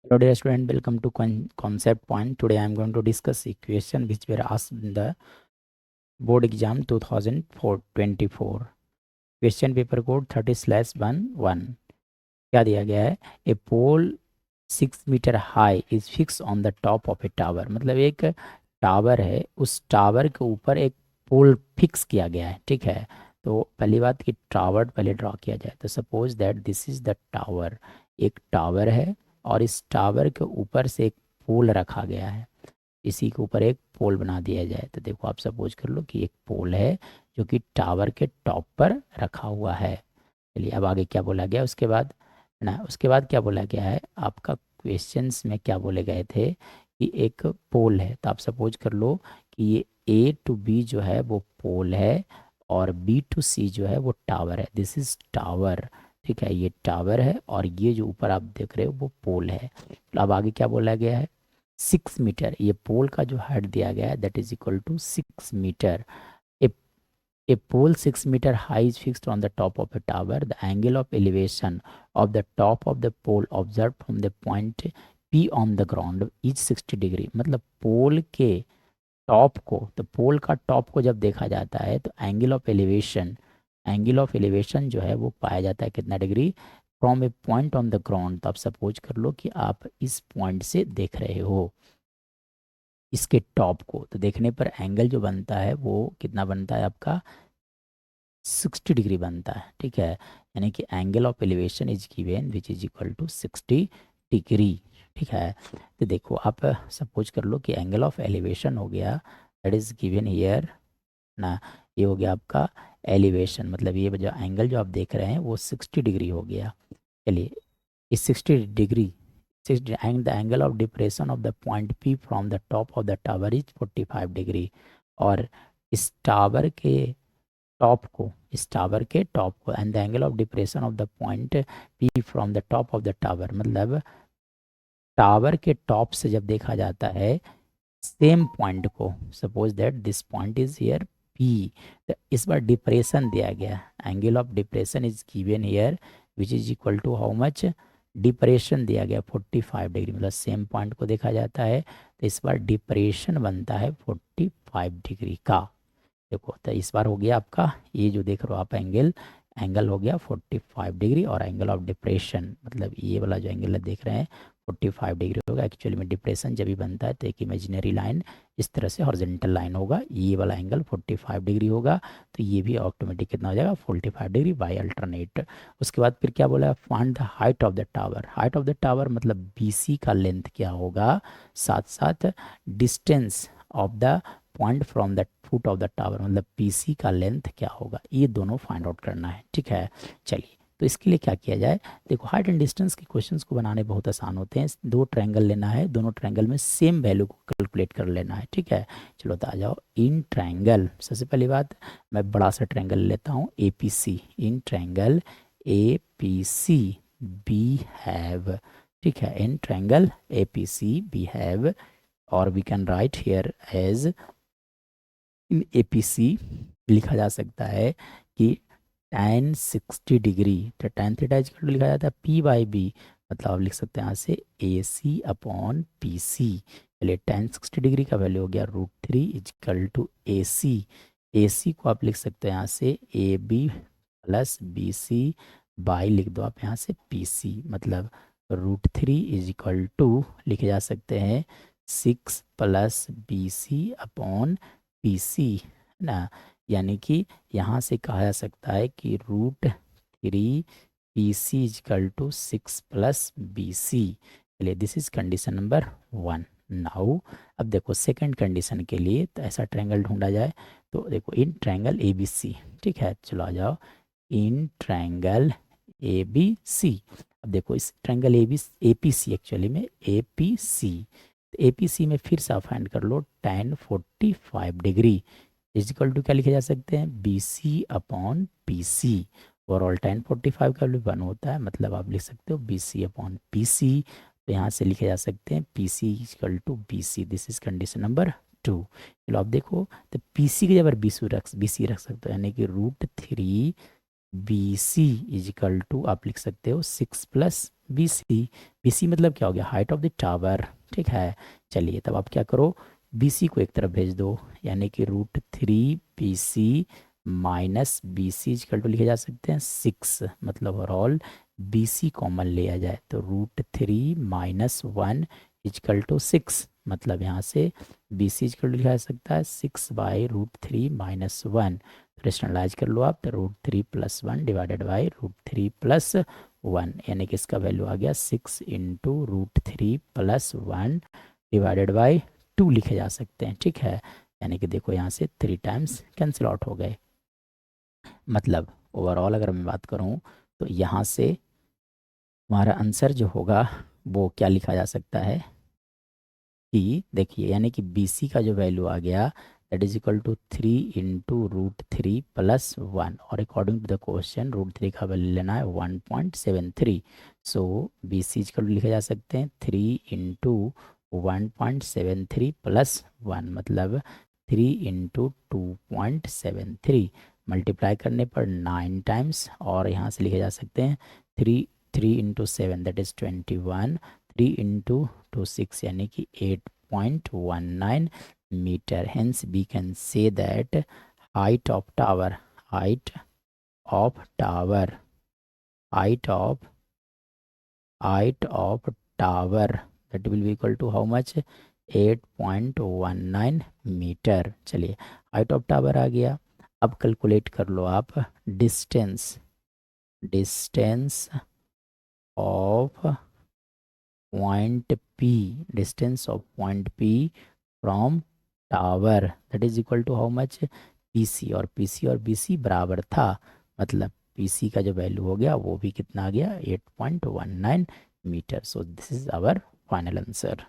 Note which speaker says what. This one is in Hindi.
Speaker 1: Hello dear student, welcome to Concept Point. Today I am going to discuss equation which were asked in the board exam 2024. Question paper code 30/11. क्या दिया गया है? A pole 6 metre high is fix on the top of a tower. मतलब एक टावर है, उस टावर के ऊपर एक पोल फिक्स किया गया है। ठीक है, तो पहली बात कि टावर पहले ड्रॉ किया जाए। तो suppose that this is the tower, एक टावर है और इस टावर के ऊपर से एक पोल रखा गया है। इसी के ऊपर एक पोल बना दिया जाए। तो देखो, आप सपोज कर लो कि एक पोल है जो कि टावर के टॉप पर रखा हुआ है। चलिए, अब आगे क्या बोला गया उसके बाद ना, उसके बाद क्या बोला गया है आपका क्वेश्चंस में, क्या बोले गए थे कि एक पोल है। तो आप सपोज कर लो कि ये ए टू बी जो है वो पोल है और बी टू सी जो है वो टावर है। This is tower. ठीक है, ये टावर है और ये जो ऊपर आप देख रहे हो वो पोल है। तो अब आगे क्या बोला गया है? 6 मीटर, ये पोल का जो हाइट दिया गया है that is equal to 6 metre. A pole 6 meter high is fixed on the top of a tower. The angle of elevation of the top of the pole observed from the point P on the ground is 60 degree. मतलब पोल के टॉप को, तो पोल का टॉप को जब देखा जाता है तो एंगल ऑफ एलिवेशन जो है वो पाया जाता है कितना degree? From A point on the ground. तो आप सपोज कर लो कि आप इस पॉइंट से देख रहे हो इसके टॉप को, तो देखने पर एंगल जो बनता है वो कितना बनता है आपका? 60 डिग्री बनता है। ठीक है, यानी कि angle of elevation is given which is equal to 60 degree. ठीक है, तो देखो आप सपोज कर लो कि एंगल ऑफ एलिवेशन हो गया दैट इज गिवन हियर ना। ये हो गया आपका एलिवेशन, मतलब ये जो एंगल जो आप देख रहे हैं वो 60 डिग्री हो गया। चलिए, इस 60 degree and the angle of depression of the point P from the top of the tower is 45 degree. और इस टावर के टॉप को, इस टावर के टॉप को and the angle of depression of the point P from the top of the tower, मतलब टावर के टॉप से जब देखा जाता है सेम पॉइंट को, suppose that this point is here P. तो इस बार डिप्रेशन दिया गया, angle of depression is given here which is equal to how much? Depression दिया गया 45 डिग्री, मतलब सेम पॉइंट को देखा जाता है तो इस बार डिप्रेशन बनता है 45 डिग्री का। देखो, तो इस बार हो गया आपका ये जो देख रहे हो आप एंगल, एंगल हो गया 45 डिग्री और एंगल ऑफ डिप्रेशन, मतलब ये वाला जो एंगल देख रहे हैं 45 डिग्री होगा। एक्चुअली में डिप्रेशन जब भी बनता है तो एक इमेजिनरी लाइन इस तरह से हॉरिजॉन्टल लाइन होगा, ये वाला एंगल 45 डिग्री होगा। तो ये भी ऑटोमेटिक कितना हो जाएगा? 45 डिग्री बाई अल्टरनेट। उसके बाद फिर क्या बोला है? Find the height of the tower. Height of the tower मतलब BC का लेंथ क्या होगा, साथ साथ distance of the point from the foot of the tower, मतलब PC का लेंथ क्या होगा, ये दोनों फाइंड आउट करना है। ठीक है, चलिए, तो इसके लिए क्या किया जाए? देखो, हाइट एंड डिस्टेंस के क्वेश्चंस को बनाने बहुत आसान होते हैं। दो ट्रायंगल लेना है, दोनों ट्रायंगल में सेम वैल्यू को कैलकुलेट कर लेना है। ठीक है, चलो तो आ जाओ। इन ट्रायंगल, सबसे पहली बात मैं बड़ा सा ट्रायंगल लेता हूँ APC। In triangle APC we have, ठीक है, in triangle APC we have, और we can write here as in APC लिखा जा सकता है कि tan 60 डिग्री, तो tan थीटा इजकल टू लिखा जाता है P/B, मतलब आप लिख सकते हैं यहाँ से AC/PC। चलिए, tan 60 डिग्री का वैल्यू हो गया √3 इजकल टू AC। AC को आप लिख सकते हैं यहाँ से AB प्लस BC बाई लिख दो आप यहाँ से PC, मतलब √3 इजकल टू लिखे जा सकते हैं 6 प्लस BC/PC ना। यानी कि यहाँ से कहा जा सकता है कि √3 PC equal to 6 plus BC। चलिए, this is condition number 1। Now अब देखो सेकंड कंडीशन के लिए, तो ऐसा ट्रायंगल ढूंढा जाए। तो देखो, इन ट्रायंगल ABC, ठीक है, चलो आ जाओ। इन ट्रायंगल ABC, अब देखो इस ट्रायंगल APC, एक्चुअली में APC, APC में फिर से आप फाइंड कर लो tan 45 डिग्री इजिकल टू क्या लिखे जा सकते हैं? BC/PC। ओवरऑल tan 45 का वैल्यू 1 होता है, मतलब आप लिख सकते हो BC/PC। तो यहाँ से लिखे जा सकते हैं PC equal to BC। This is condition number 2। चलो आप देखो, तो PC की जगह BC रख सकते हो, यानी कि √3 BC इजिकल टू आप लिख सकते हो 6 प्लस BC। BC मतलब क्या हो गया, हाइट ऑफ द टावर, ठीक है। चलिए तब आप क्या करो, BC को एक तरफ भेज दो, यानी कि √3 BC minus BC equal to लिखे जा सकते हैं 6, मतलब ओवरऑल BC कॉमन लिया जाए तो √3 - 1 इक्वल टू 6, मतलब यहाँ से BC इक्वल टू लिखा जा सकता है 6/√3 - 1। रेशनलाइज कर लो आप, तो √3 + 1 डिवाइडेड बाई √3 + 1, यानी कि इसका वैल्यू आ गया 6 इंटू √3 + 1 डिवाइडेड बाई 2 लिखे जा सकते हैं, ठीक है। यानी कि देखो यहाँ से 3 टाइम्स कैंसिल आउट हो गए। मतलब ओवरऑल अगर मैं बात करूँ तो यहाँ से हमारा आंसर जो होगा वो क्या लिखा जा सकता है कि देखिए, यानी कि BC का जो वैल्यू आ गया that is equal to 3 into √3 + 1, और अकॉर्डिंग टू द क्वेश्चन √3 का वैल्यू लेना है 1.73। सो BC इक्वल टू लिखे जा सकते हैं 3 इंटू 1.73 + 1, मतलब 3 इंटू 2.73, मल्टीप्लाई करने पर 9 टाइम्स, और यहाँ से लिखे जा सकते हैं 3 इंटू 7 दैट इज़ 21, 3 इंटू 6 यानी कि 8.19 metre. Hence we can say that height of tower, height of tower, height of height of tower that will be equal to how much, 8.19 metre. चलिए हाइट ऑफ टावर आ गया। अब कैलकुलेट कर लो आप distance, distance of point P, distance of point P from tower that is equal to how much, PC, और PC और BC बराबर था, मतलब PC का जो वैल्यू हो गया वो भी कितना आ गया 8.19 metre. So this is our final answer.